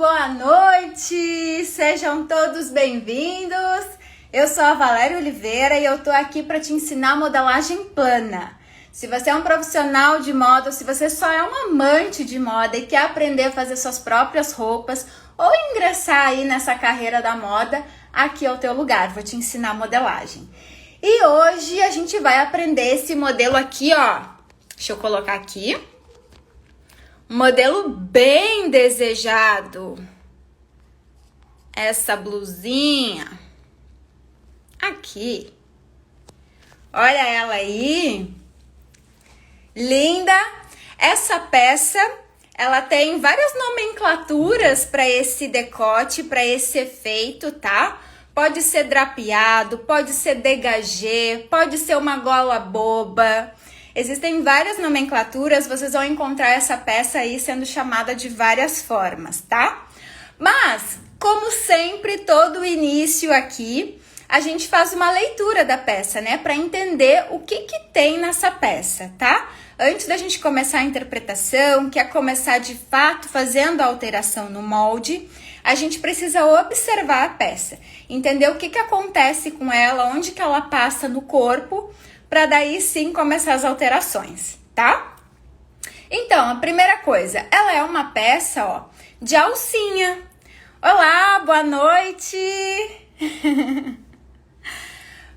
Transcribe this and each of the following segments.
boa noite! Sejam todos bem-vindos! Eu sou a Valéria Oliveira e eu tô aqui para te ensinar modelagem plana. Se você é um profissional de moda, ou se você só é um amante de moda e quer aprender a fazer suas próprias roupas ou ingressar aí nessa carreira da moda, aqui é o teu lugar, vou te ensinar modelagem. E hoje a gente vai aprender esse modelo aqui, ó. Deixa eu colocar aqui. Modelo bem desejado. Essa blusinha aqui. Olha ela aí. Linda. Essa peça, ela tem várias nomenclaturas para esse decote, para esse efeito, tá? Pode ser drapeado, pode ser dégagé, pode ser uma gola boba. Existem várias nomenclaturas, vocês vão encontrar essa peça aí sendo chamada de várias formas, tá? Mas, como sempre, todo início aqui, a gente faz uma leitura da peça, né? Para entender o que tem nessa peça, tá? Antes da gente começar a interpretação, que é começar de fato fazendo a alteração no molde, a gente precisa observar a peça, entender o que acontece com ela, onde que ela passa no corpo, para daí sim começar as alterações, tá? Então, a primeira coisa, ela é uma peça, ó, de alcinha. Olá, boa noite!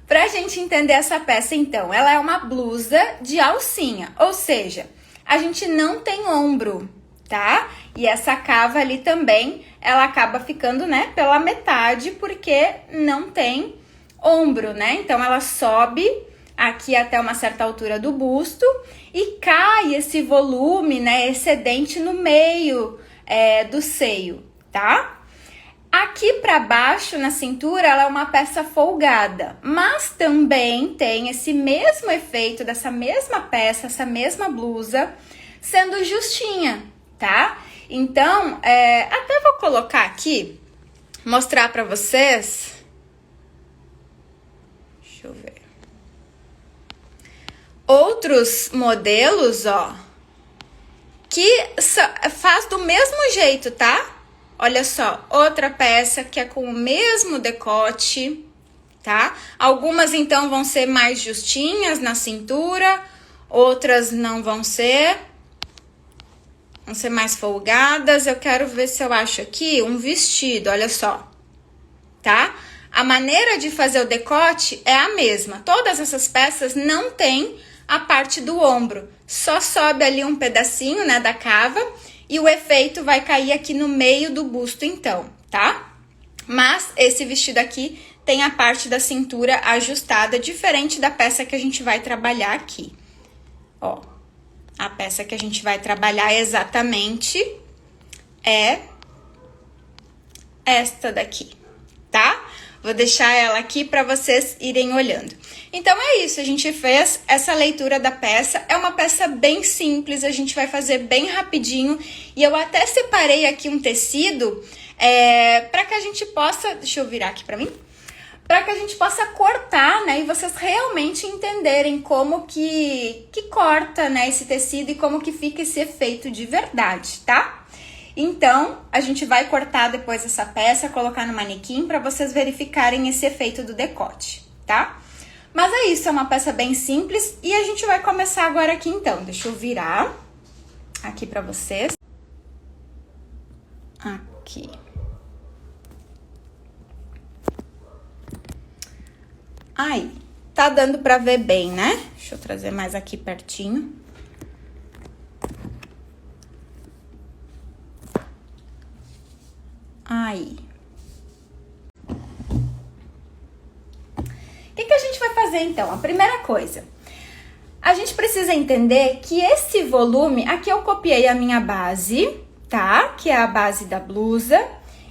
Pra gente entender essa peça, então, ela é uma blusa de alcinha, ou seja, a gente não tem ombro, tá? E essa cava ali também, ela acaba ficando, né, pela metade, porque não tem ombro, né? Então, ela sobe aqui até uma certa altura do busto e cai esse volume, né, excedente no meio do seio, tá? Aqui para baixo, na cintura, ela é uma peça folgada, mas também tem esse mesmo efeito dessa mesma peça, essa mesma blusa, sendo justinha, tá? Então, até vou colocar aqui, mostrar para vocês. Deixa eu ver. Outros modelos, ó, que faz do mesmo jeito, tá? Olha só, outra peça que é com o mesmo decote, tá? Algumas, então, vão ser mais justinhas na cintura, outras não vão ser. Vão ser mais folgadas. Eu quero ver se eu acho aqui um vestido, olha só, tá? A maneira de fazer o decote é a mesma. Todas essas peças não tem a parte do ombro. Só sobe ali um pedacinho, né, da cava e o efeito vai cair aqui no meio do busto, então, tá? Mas esse vestido aqui tem a parte da cintura ajustada, diferente da peça que a gente vai trabalhar aqui. Ó, a peça que a gente vai trabalhar exatamente é esta daqui, tá? Vou deixar ela aqui para vocês irem olhando. Então, é isso, a gente fez essa leitura da peça. É uma peça bem simples, a gente vai fazer bem rapidinho. E eu até separei aqui um tecido para que a gente possa... Deixa eu virar aqui para mim. Para que a gente possa cortar, né? E vocês realmente entenderem como que corta, né, esse tecido e como que fica esse efeito de verdade, tá? Então, a gente vai cortar depois essa peça, colocar no manequim para vocês verificarem esse efeito do decote, tá? Mas é isso, é uma peça bem simples e a gente vai começar agora aqui então. Deixa eu virar aqui para vocês. Aqui. Aí, tá dando para ver bem, né? Deixa eu trazer mais aqui pertinho. Aí. O que a gente vai fazer então? A primeira coisa, a gente precisa entender que esse volume, aqui eu copiei a minha base, tá? Que é a base da blusa,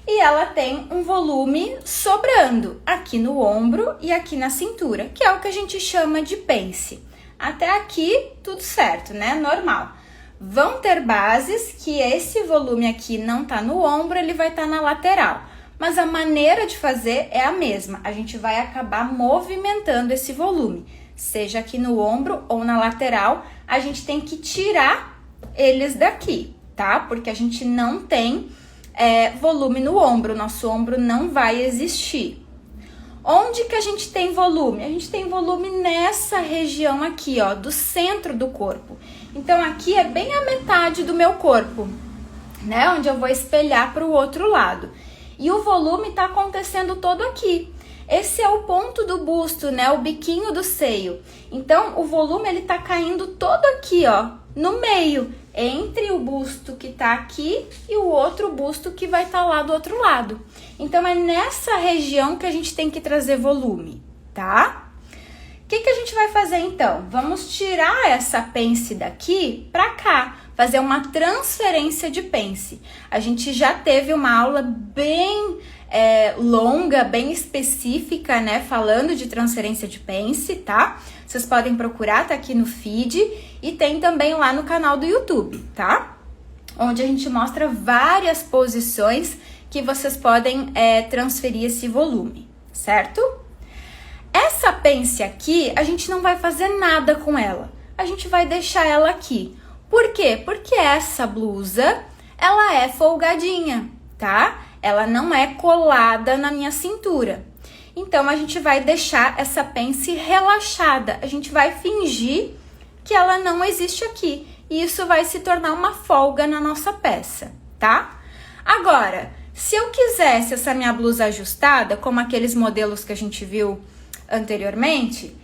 e ela tem um volume sobrando aqui no ombro e aqui na cintura, que é o que a gente chama de pence. Até aqui, tudo certo, né? Normal. Vão ter bases que esse volume aqui não tá no ombro, ele vai estar na lateral. Mas a maneira de fazer é a mesma. A gente vai acabar movimentando esse volume. Seja aqui no ombro ou na lateral, a gente tem que tirar eles daqui, tá? Porque a gente não tem volume no ombro, nosso ombro não vai existir. Onde que a gente tem volume? A gente tem volume nessa região aqui, ó, do centro do corpo. Então, aqui é bem a metade do meu corpo, né? Onde eu vou espelhar para o outro lado. E o volume tá acontecendo todo aqui. Esse é o ponto do busto, né? O biquinho do seio. Então, o volume, ele tá caindo todo aqui, ó, no meio, entre o busto que tá aqui e o outro busto que vai estar lá do outro lado. Então, é nessa região que a gente tem que trazer volume, tá? O que a gente vai fazer, então? Vamos tirar essa pence daqui pra cá, fazer uma transferência de pence. A gente já teve uma aula bem longa, bem específica, né? Falando de transferência de pence, tá? Vocês podem procurar, tá aqui no feed e tem também lá no canal do YouTube, tá? Onde a gente mostra várias posições que vocês podem transferir esse volume, certo? Essa pence aqui, a gente não vai fazer nada com ela. A gente vai deixar ela aqui. Por quê? Porque essa blusa, ela é folgadinha, tá? Ela não é colada na minha cintura. Então, a gente vai deixar essa pence relaxada. A gente vai fingir que ela não existe aqui. E isso vai se tornar uma folga na nossa peça, tá? Agora, se eu quisesse essa minha blusa ajustada, como aqueles modelos que a gente viu anteriormente,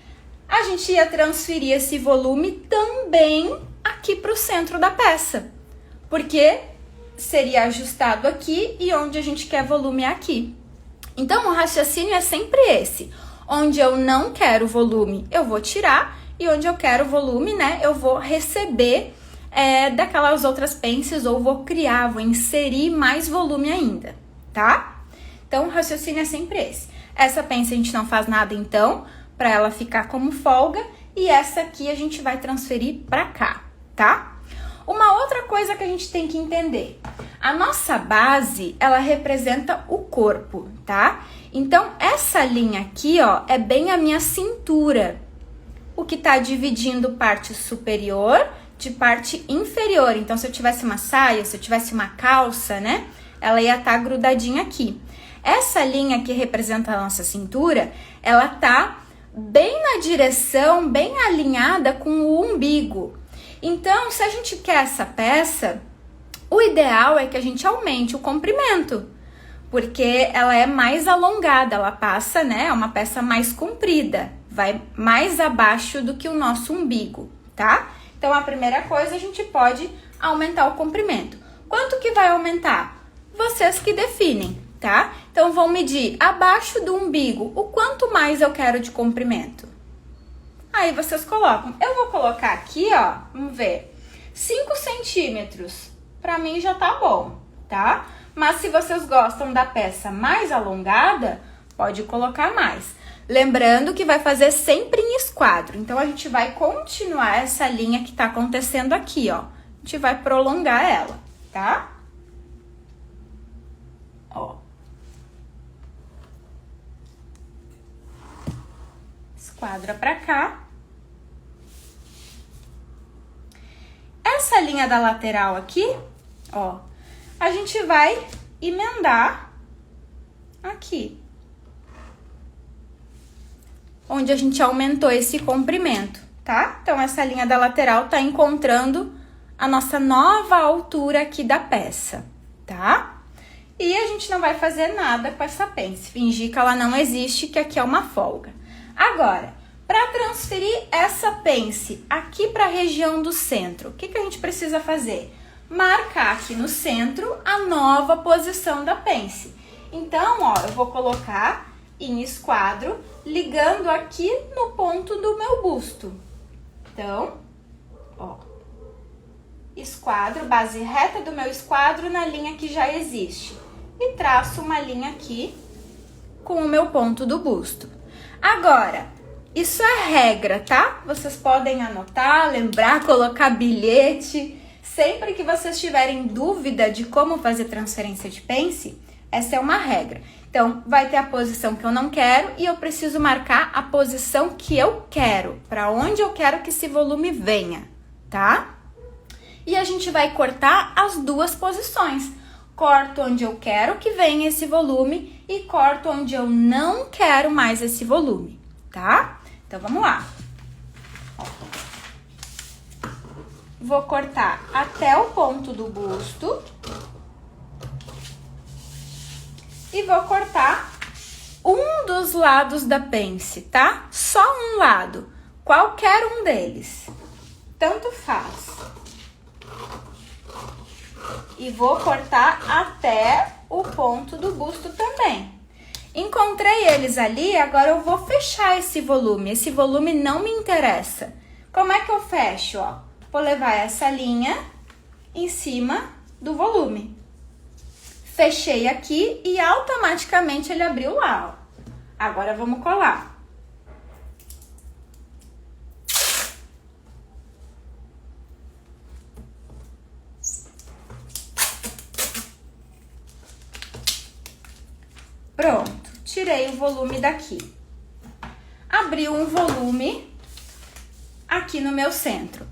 a gente ia transferir esse volume também aqui para o centro da peça. Porque seria ajustado aqui e onde a gente quer volume é aqui. Então, o raciocínio é sempre esse. Onde eu não quero volume, eu vou tirar. E onde eu quero volume, né, eu vou receber daquelas outras pences ou vou criar, vou inserir mais volume ainda, tá? Então, o raciocínio é sempre esse. Essa pence a gente não faz nada, então, para ela ficar como folga. E essa aqui a gente vai transferir para cá, tá? Uma outra coisa que a gente tem que entender. A nossa base, ela representa o corpo, tá? Então, essa linha aqui, ó, é bem a minha cintura. O que tá dividindo parte superior de parte inferior. Então, se eu tivesse uma saia, se eu tivesse uma calça, né? Ela ia estar grudadinha aqui. Essa linha que representa a nossa cintura, ela tá bem na direção, bem alinhada com o umbigo. Então, se a gente quer essa peça, o ideal é que a gente aumente o comprimento, porque ela é mais alongada, ela passa, né? É uma peça mais comprida, vai mais abaixo do que o nosso umbigo, tá? Então, a primeira coisa, a gente pode aumentar o comprimento. Quanto que vai aumentar? Vocês que definem, tá? Então, vão medir abaixo do umbigo o quanto mais eu quero de comprimento. Aí, vocês colocam. Eu vou colocar aqui, ó, vamos ver, 5 centímetros. Pra mim já tá bom, tá? Mas se vocês gostam da peça mais alongada, pode colocar mais. Lembrando que vai fazer sempre em esquadro. Então, a gente vai continuar essa linha que tá acontecendo aqui, ó. A gente vai prolongar ela, tá? Ó. Esquadra pra cá. Essa linha da lateral aqui, ó, a gente vai emendar aqui. Onde a gente aumentou esse comprimento, tá? Então, essa linha da lateral tá encontrando a nossa nova altura aqui da peça, tá? E a gente não vai fazer nada com essa pence, fingir que ela não existe, que aqui é uma folga. Agora, para transferir essa pence aqui para a região do centro, o que a gente precisa fazer? Marcar aqui no centro a nova posição da pence. Então, ó, eu vou colocar em esquadro, ligando aqui no ponto do meu busto. Então, ó, esquadro, base reta do meu esquadro na linha que já existe. E traço uma linha aqui com o meu ponto do busto. Agora, isso é regra, tá? Vocês podem anotar, lembrar, colocar bilhete. Sempre que vocês tiverem dúvida de como fazer transferência de pence, essa é uma regra. Então, vai ter a posição que eu não quero e eu preciso marcar a posição que eu quero, para onde eu quero que esse volume venha, tá? E a gente vai cortar as duas posições. corto onde eu quero que venha esse volume e corto onde eu não quero mais esse volume, tá? Então, vamos lá. Vou cortar até o ponto do busto. E vou cortar um dos lados da pence, tá? Só um lado, qualquer um deles. Tanto faz. E vou cortar até o ponto do busto também. Encontrei eles ali, agora eu vou fechar esse volume. Esse volume não me interessa. Como é que eu fecho, ó? Vou levar essa linha em cima do volume. Fechei aqui e automaticamente ele abriu lá, ó. Agora vamos colar. Pronto, tirei o volume daqui. Abriu um volume aqui no meu centro.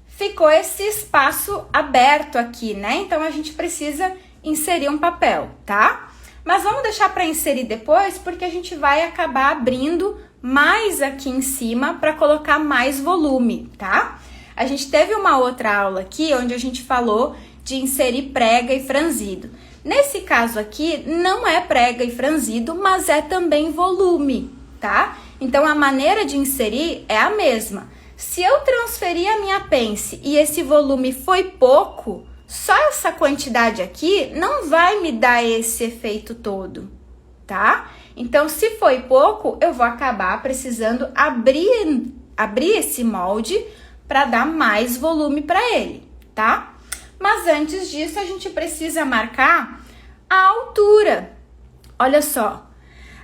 Ficou esse espaço aberto aqui, né? Então, a gente precisa inserir um papel, tá? Mas vamos deixar para inserir depois, porque a gente vai acabar abrindo mais aqui em cima para colocar mais volume, tá? A gente teve uma outra aula aqui, onde a gente falou de inserir prega e franzido. Nesse caso aqui, não é prega e franzido, mas é também volume, tá? Então, a maneira de inserir é a mesma. Se eu transferir a minha pence e esse volume foi pouco, só essa quantidade aqui não vai me dar esse efeito todo, tá? Então, se foi pouco, eu vou acabar precisando abrir esse molde para dar mais volume para ele, tá? Mas antes disso, a gente precisa marcar a altura. Olha só,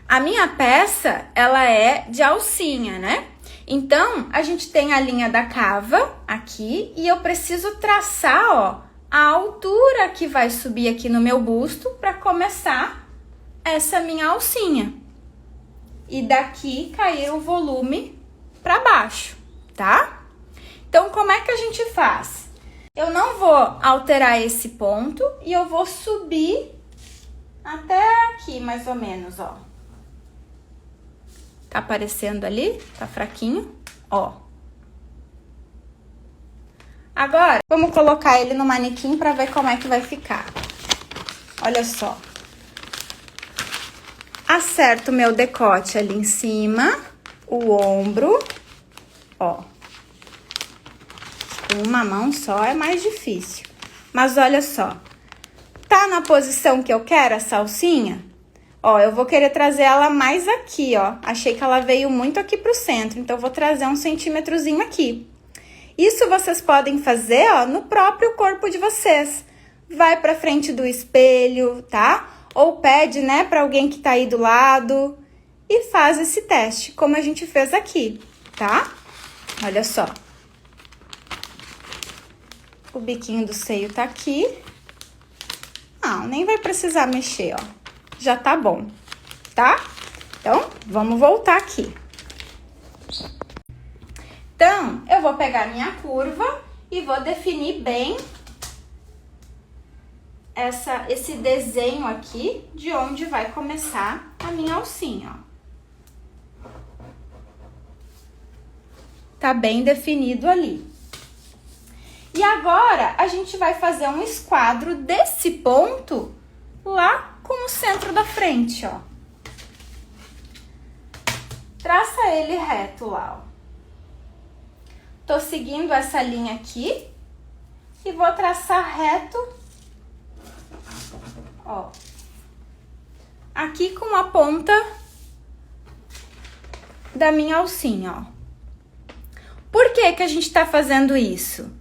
a minha peça, ela é de alcinha, né? Então, a gente tem a linha da cava aqui e eu preciso traçar, ó, a altura que vai subir aqui no meu busto para começar essa minha alcinha. E daqui cair o volume para baixo, tá? Então, como é que a gente faz? Eu não vou alterar esse ponto e eu vou subir até aqui, mais ou menos, ó. Tá aparecendo ali? Tá fraquinho? Ó. Agora, vamos colocar ele no manequim para ver como é que vai ficar. Olha só. Acerto o meu decote ali em cima, o ombro, ó. Com uma mão só é mais difícil. Mas olha só. Tá na posição que eu quero essa alcinha? Ó, eu vou querer trazer ela mais aqui, ó. Achei que ela veio muito aqui pro centro, então eu vou trazer um centímetrozinho aqui. Isso vocês podem fazer, ó, no próprio corpo de vocês. Vai pra frente do espelho, tá? Ou pede, né, pra alguém que tá aí do lado e faz esse teste, como a gente fez aqui, tá? Olha só. O biquinho do seio tá aqui. Não, nem vai precisar mexer, ó. Já tá bom, tá? Então, vamos voltar aqui. Então, eu vou pegar minha curva e vou definir bem esse desenho aqui de onde vai começar a minha alcinha, ó. Tá bem definido ali. E agora, a gente vai fazer um esquadro desse ponto lá com o centro da frente, ó. Traça ele reto lá, ó. Tô seguindo essa linha aqui e vou traçar reto, ó. Aqui com a ponta da minha alcinha, ó. Por que que a gente tá fazendo isso?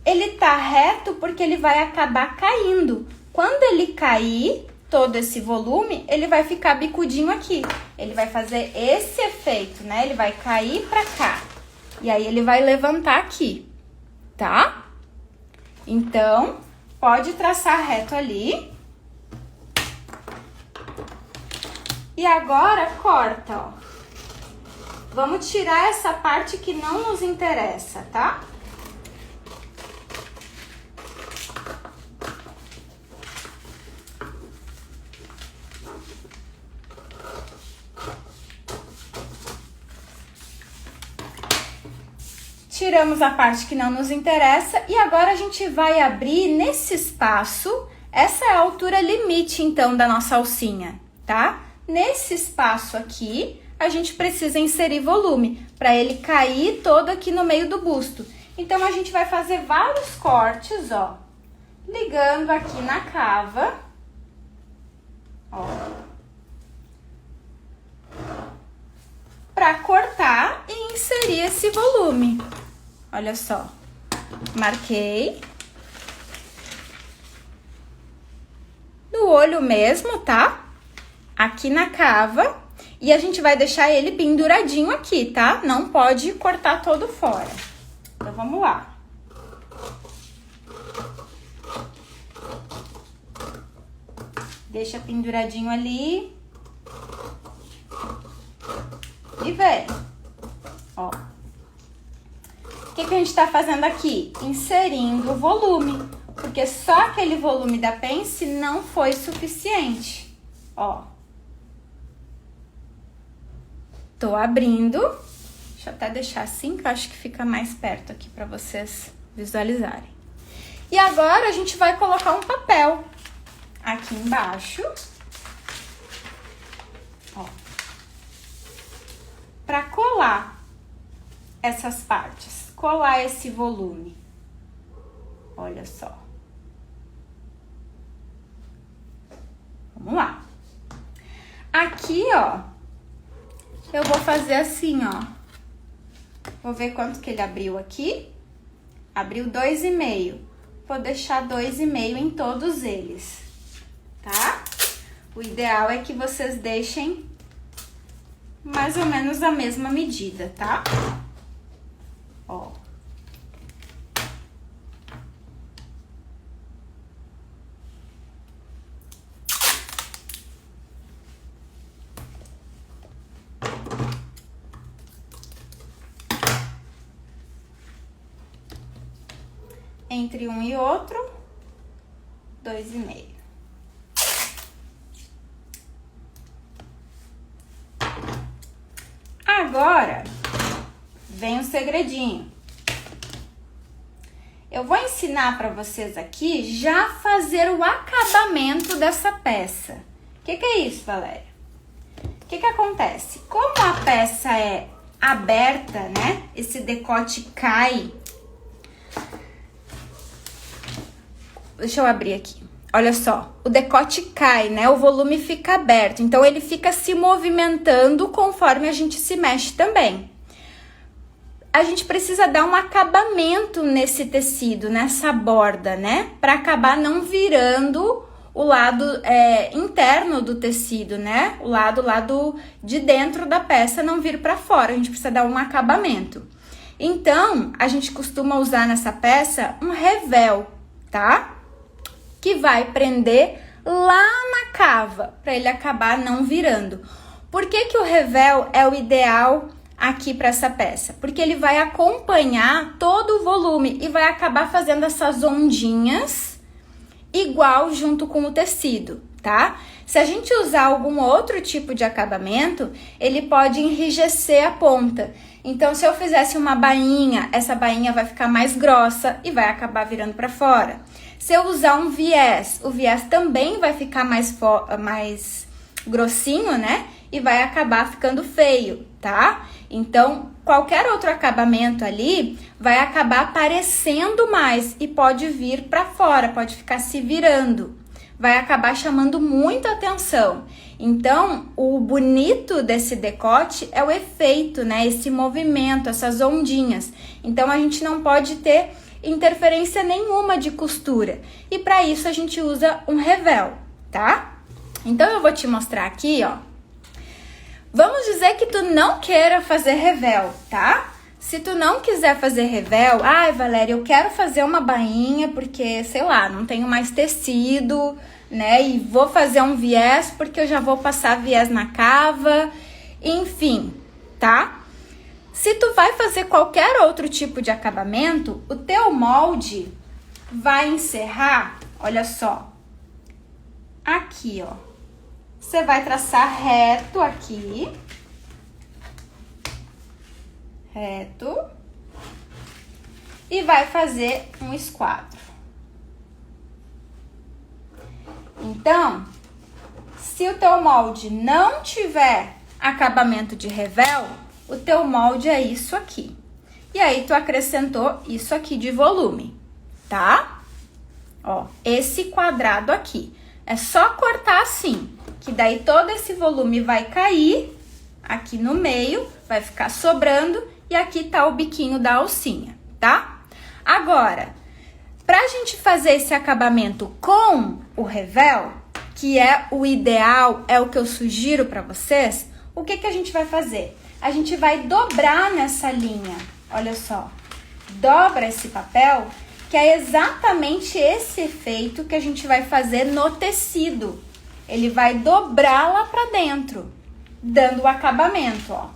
Ele tá reto porque ele vai acabar caindo. Quando ele cair, todo esse volume, ele vai ficar bicudinho aqui. Ele vai fazer esse efeito, né? Ele vai cair pra cá. E aí, ele vai levantar aqui, tá? Então, pode traçar reto ali. E agora, corta, ó. Vamos tirar essa parte que não nos interessa, tá? Tiramos a parte que não nos interessa e agora a gente vai abrir nesse espaço. Essa é a altura limite, então, da nossa alcinha, tá? Nesse espaço aqui, a gente precisa inserir volume para ele cair todo aqui no meio do busto. Então, a gente vai fazer vários cortes, ó, ligando aqui na cava, ó, para cortar e inserir esse volume. Olha só, marquei. No olho mesmo, tá? Aqui na cava. E a gente vai deixar ele penduradinho aqui, tá? Não pode cortar todo fora. Então, vamos lá. Deixa penduradinho ali. E vem. Ó. O que a gente tá fazendo aqui? Inserindo o volume. Porque só aquele volume da pence não foi suficiente. Ó. Tô abrindo. Deixa eu até deixar assim, que eu acho que fica mais perto aqui pra vocês visualizarem. E agora a gente vai colocar um papel aqui embaixo. Ó. Pra colar essas partes. Colar esse volume. Olha só. Vamos lá. Aqui, ó, eu vou fazer assim, ó. Vou ver quanto que ele abriu aqui. Abriu 2,5. Vou deixar 2,5 em todos eles, tá? O ideal é que vocês deixem mais ou menos a mesma medida, tá? Ó. Entre um e outro, 2,5. Agora, vem o segredinho. Eu vou ensinar para vocês aqui já fazer o acabamento dessa peça. O que é isso, Valéria? O que acontece? Como a peça é aberta, né? Esse decote cai. Deixa eu abrir aqui. Olha só, o decote cai, né? O volume fica aberto. Então, ele fica se movimentando conforme a gente se mexe também. A gente precisa dar um acabamento nesse tecido, nessa borda, né? Para acabar não virando o lado interno do tecido, né? O lado de dentro da peça não vir para fora. A gente precisa dar um acabamento. Então, a gente costuma usar nessa peça um revel, tá? Que vai prender lá na cava, para ele acabar não virando. Por que o revel é o ideal aqui para essa peça? Porque ele vai acompanhar todo o volume e vai acabar fazendo essas ondinhas igual junto com o tecido, tá? Se a gente usar algum outro tipo de acabamento, ele pode enrijecer a ponta. Então, se eu fizesse uma bainha, essa bainha vai ficar mais grossa e vai acabar virando para fora. Se eu usar um viés, o viés também vai ficar mais grossinho, né? E vai acabar ficando feio, tá? Então, qualquer outro acabamento ali vai acabar aparecendo mais e pode vir para fora, pode ficar se virando. Vai acabar chamando muita atenção. Então, o bonito desse decote é o efeito, né? Esse movimento, essas ondinhas. Então, a gente não pode ter interferência nenhuma de costura. E para isso, a gente usa um revel, tá? Então, eu vou te mostrar aqui, ó. Vamos dizer que tu não queira fazer revel, tá? Se tu não quiser fazer revel, ai, Valéria, eu quero fazer uma bainha porque, sei lá, não tenho mais tecido, né? E vou fazer um viés porque eu já vou passar viés na cava, enfim, tá? Se tu vai fazer qualquer outro tipo de acabamento, o teu molde vai encerrar, olha só, aqui, ó. Você vai traçar reto aqui. Reto. e vai fazer um esquadro. Então, se o teu molde não tiver acabamento de revel, o teu molde é isso aqui. E aí, tu acrescentou isso aqui de volume, tá? Ó, esse quadrado aqui. É só cortar assim, que daí todo esse volume vai cair aqui no meio, vai ficar sobrando e aqui tá o biquinho da alcinha, tá? Agora, pra gente fazer esse acabamento com o revel, que é o ideal, é o que eu sugiro pra vocês, o que que a gente vai fazer? A gente vai dobrar nessa linha, olha só, dobra esse papel, que é exatamente esse efeito que a gente vai fazer no tecido. Ele vai dobrar lá pra dentro, dando o acabamento, ó.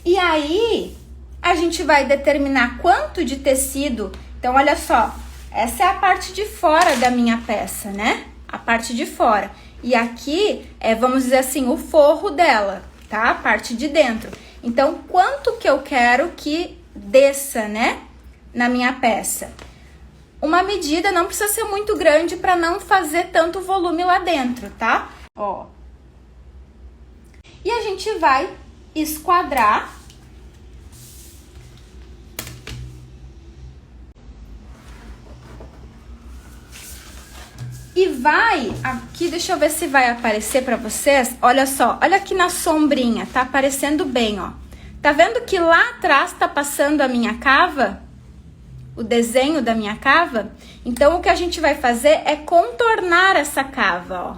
E aí, a gente vai determinar quanto de tecido. Então, olha só, essa é a parte de fora da minha peça, né? A parte de fora. E aqui é, vamos dizer assim, o forro dela, tá? A parte de dentro. Então, quanto que eu quero que desça, né? Na minha peça. Uma medida não precisa ser muito grande para não fazer tanto volume lá dentro, tá? Ó. E a gente vai esquadrar. E vai, aqui, deixa eu ver se vai aparecer pra vocês. Olha só, olha aqui na sombrinha, tá aparecendo bem, ó. Tá vendo que lá atrás tá passando a minha cava? O desenho da minha cava? Então, o que a gente vai fazer é contornar essa cava, ó.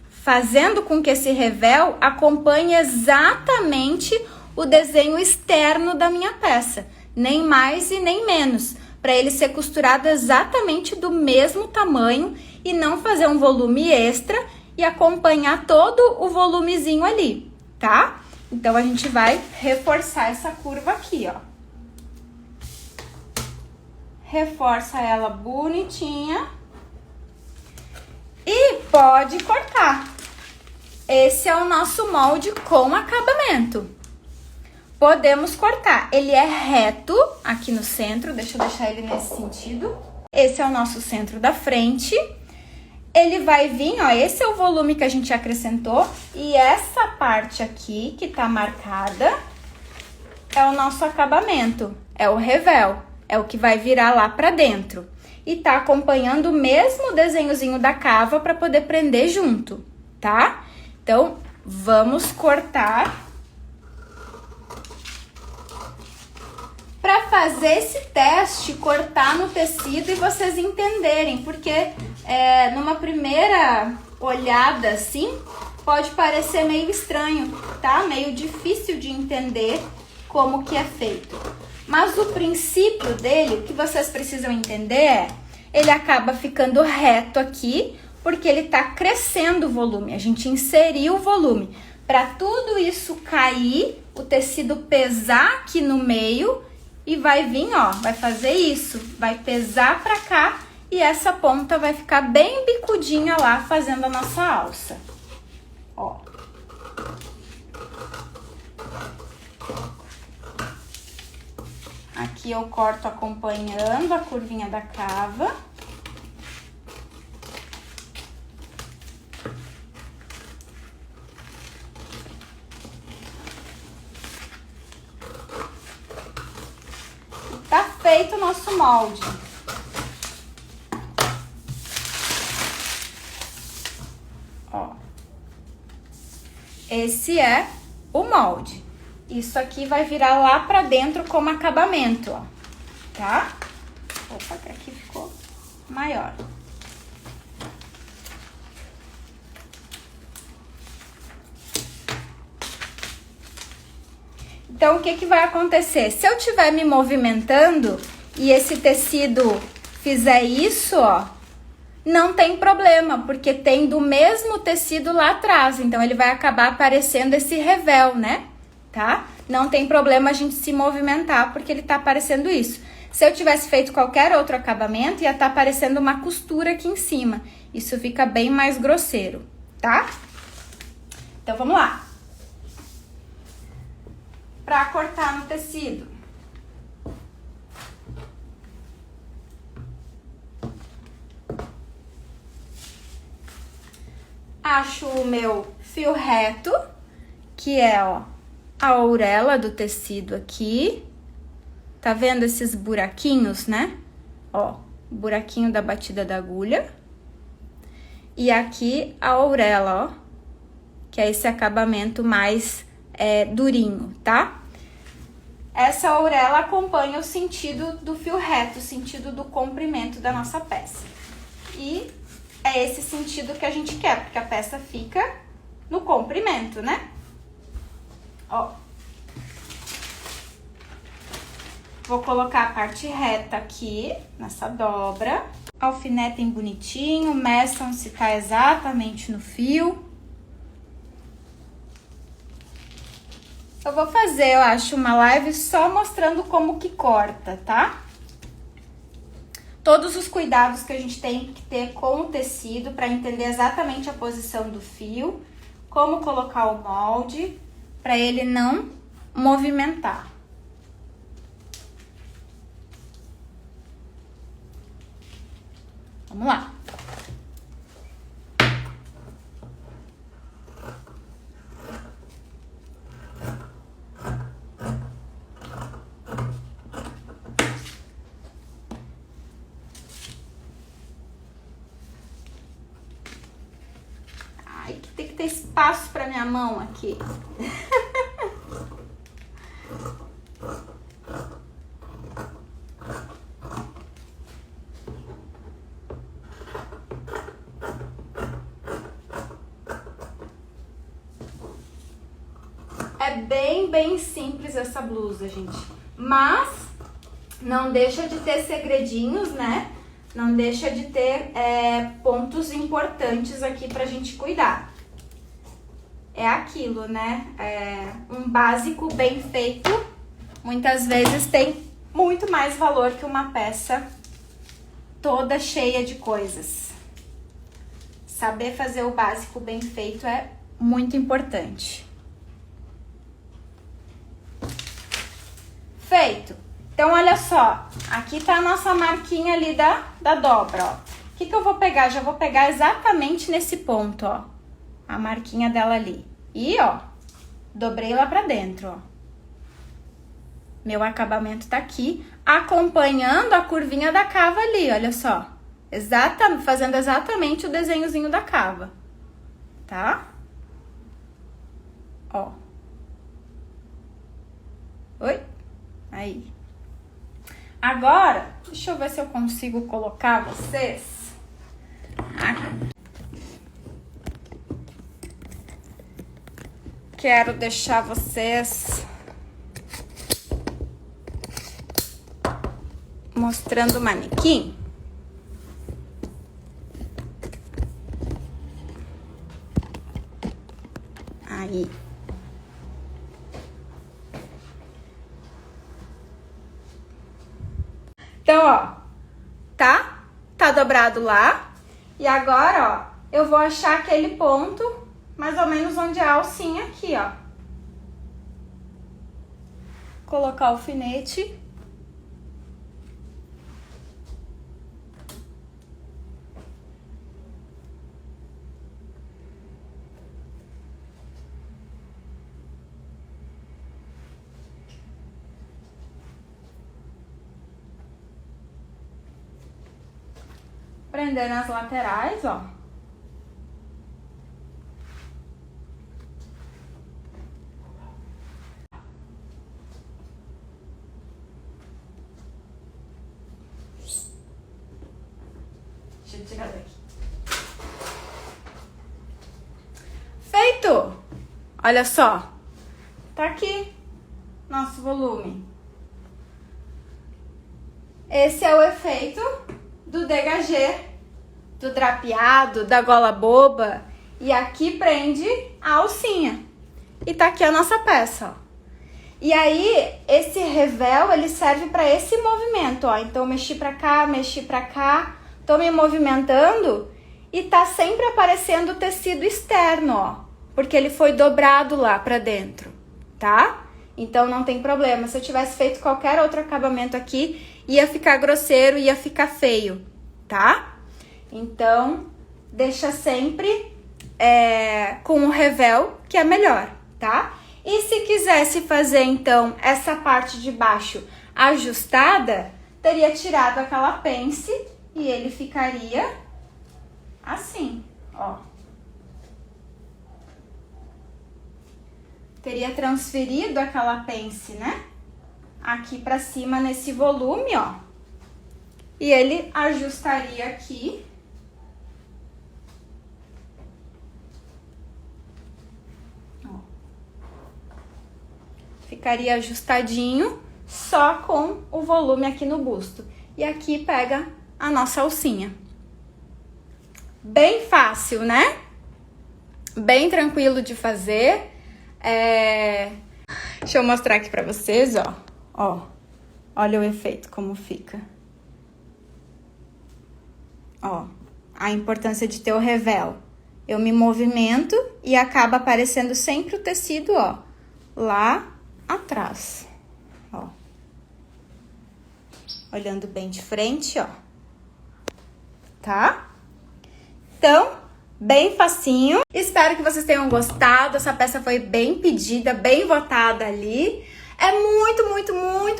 Fazendo com que esse revel acompanhe exatamente o desenho externo da minha peça. Nem mais e nem menos. Para ele ser costurado exatamente do mesmo tamanho e não fazer um volume extra e acompanhar todo o volumezinho ali, tá? Então, a gente vai reforçar essa curva aqui, ó. Reforça ela bonitinha e pode cortar. Esse é o nosso molde com acabamento. Podemos cortar. Ele é reto aqui no centro, deixa eu deixar ele nesse sentido. Esse é o nosso centro da frente. Ele vai vir, ó, esse é o volume que a gente acrescentou. E essa parte aqui, que tá marcada, é o nosso acabamento, é o revel. É o que vai virar lá pra dentro. E tá acompanhando o mesmo desenhozinho da cava pra poder prender junto, tá? Então, vamos cortar. Para fazer esse teste, cortar no tecido e vocês entenderem, porque numa primeira olhada assim, pode parecer meio estranho, tá? Meio difícil de entender como que é feito. Mas o princípio dele, o que vocês precisam entender é, ele acaba ficando reto aqui, porque ele tá crescendo o volume, a gente inseriu o volume. Para tudo isso cair, o tecido pesar aqui no meio e vai vir, ó, vai fazer isso, vai pesar pra cá e essa ponta vai ficar bem bicudinha lá fazendo a nossa alça, ó. Aqui eu corto acompanhando a curvinha da cava. Tá feito o nosso molde. Ó. Esse é o molde. Isso aqui vai virar lá pra dentro como acabamento, ó. Tá? Opa, que aqui ficou maior. Então, o que que vai acontecer? Se eu estiver me movimentando e esse tecido fizer isso, ó, não tem problema, porque tem do mesmo tecido lá atrás. Então, ele vai acabar aparecendo esse revel, né? Tá? Não tem problema a gente se movimentar, porque ele tá aparecendo isso. Se eu tivesse feito qualquer outro acabamento, ia estar aparecendo uma costura aqui em cima. Isso fica bem mais grosseiro, tá? Então, vamos lá. Para cortar no tecido. Acho o meu fio reto, que é, ó, a ourela do tecido aqui. Tá vendo esses buraquinhos, né? Ó, buraquinho da batida da agulha. E aqui a ourela, ó, que é esse acabamento mais durinho, tá? Essa ourela acompanha o sentido do fio reto, o sentido do comprimento da nossa peça. E é esse sentido que a gente quer, porque a peça fica no comprimento, né? Ó. Vou colocar a parte reta aqui, nessa dobra. Alfinetem bonitinho, meçam se tá exatamente no fio. Eu vou fazer, eu acho, uma live só mostrando como que corta, tá? Todos os cuidados que a gente tem que ter com o tecido para entender exatamente a posição do fio, como colocar o molde para ele não movimentar. Vamos lá. Ai, que tem que ter espaço para minha mão aqui. É bem simples essa blusa, gente. Mas não deixa de ter segredinhos, né? Não deixa de ter pontos importantes aqui pra gente cuidar. É aquilo, né? Um básico bem feito, muitas vezes tem muito mais valor que uma peça toda cheia de coisas. Saber fazer o básico bem feito é muito importante. Feito. Então, olha só, aqui tá a nossa marquinha ali da dobra, ó. O que eu vou pegar? Já vou pegar exatamente nesse ponto, ó. A marquinha dela ali. E, ó, dobrei lá pra dentro, ó. Meu acabamento tá aqui, acompanhando a curvinha da cava ali, olha só. Fazendo exatamente o desenhozinho da cava, tá? Ó. Oi? Aí. Agora, deixa eu ver se eu consigo colocar vocês aqui. Quero deixar vocês mostrando o manequim. Aí. Então, ó, tá dobrado lá. E agora, ó, eu vou achar aquele ponto, mais ou menos onde é a alcinha aqui, ó. Colocar o alfinete. Prender nas laterais, ó. Deixa eu tirar daqui. Feito! Olha só. Tá aqui nosso volume. Esse é o efeito do dégagê, do drapeado, da gola boba. E aqui prende a alcinha. E tá aqui a nossa peça, ó. E aí, esse revel, ele serve para esse movimento, ó. Então, mexi pra cá, tô me movimentando e tá sempre aparecendo o tecido externo, ó. Porque ele foi dobrado lá pra dentro, tá? Então, não tem problema. Se eu tivesse feito qualquer outro acabamento aqui, ia ficar grosseiro, ia ficar feio, tá? Então, deixa sempre com o revel, que é melhor, tá? E se quisesse fazer, então, essa parte de baixo ajustada, teria tirado aquela pence e ele ficaria assim, ó. Teria transferido aquela pence, né? Aqui pra cima nesse volume, ó. E ele ajustaria aqui. Ó. Ficaria ajustadinho, só com o volume aqui no busto. E aqui pega a nossa alcinha. Bem fácil, né? Bem tranquilo de fazer. Deixa eu mostrar aqui pra vocês, ó. Ó, olha o efeito como fica. Ó, a importância de ter o revel. Eu me movimento e acaba aparecendo sempre o tecido, ó, lá atrás. Ó. Olhando bem de frente, ó. Tá? Então, bem facinho. Espero que vocês tenham gostado. Essa peça foi bem pedida, bem votada ali. É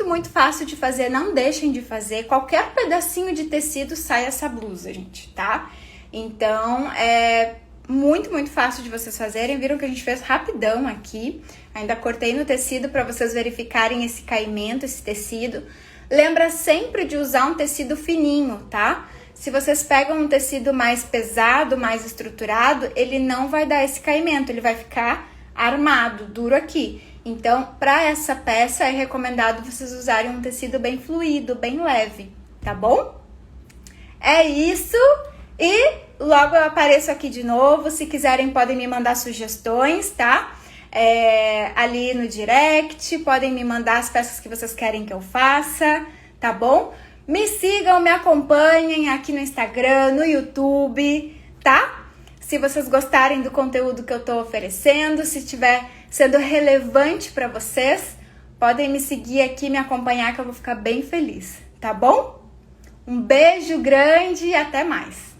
muito fácil de fazer, não deixem de fazer. Qualquer pedacinho de tecido sai essa blusa, gente, tá? Então, é muito fácil de vocês fazerem. Viram que a gente fez rapidão aqui. Ainda cortei no tecido para vocês verificarem esse caimento, esse tecido. Lembra sempre de usar um tecido fininho, tá? Se vocês pegam um tecido mais pesado, mais estruturado, ele não vai dar esse caimento, ele vai ficar armado, duro aqui. Então, para essa peça, é recomendado vocês usarem um tecido bem fluido, bem leve, tá bom? É isso, e logo eu apareço aqui de novo. Se quiserem, podem me mandar sugestões, tá? Ali no direct, podem me mandar as peças que vocês querem que eu faça, tá bom? Me sigam, me acompanhem aqui no Instagram, no YouTube, tá? Se vocês gostarem do conteúdo que eu tô oferecendo, se estiver sendo relevante para vocês, podem me seguir aqui, me acompanhar, que eu vou ficar bem feliz, tá bom? Um beijo grande e até mais!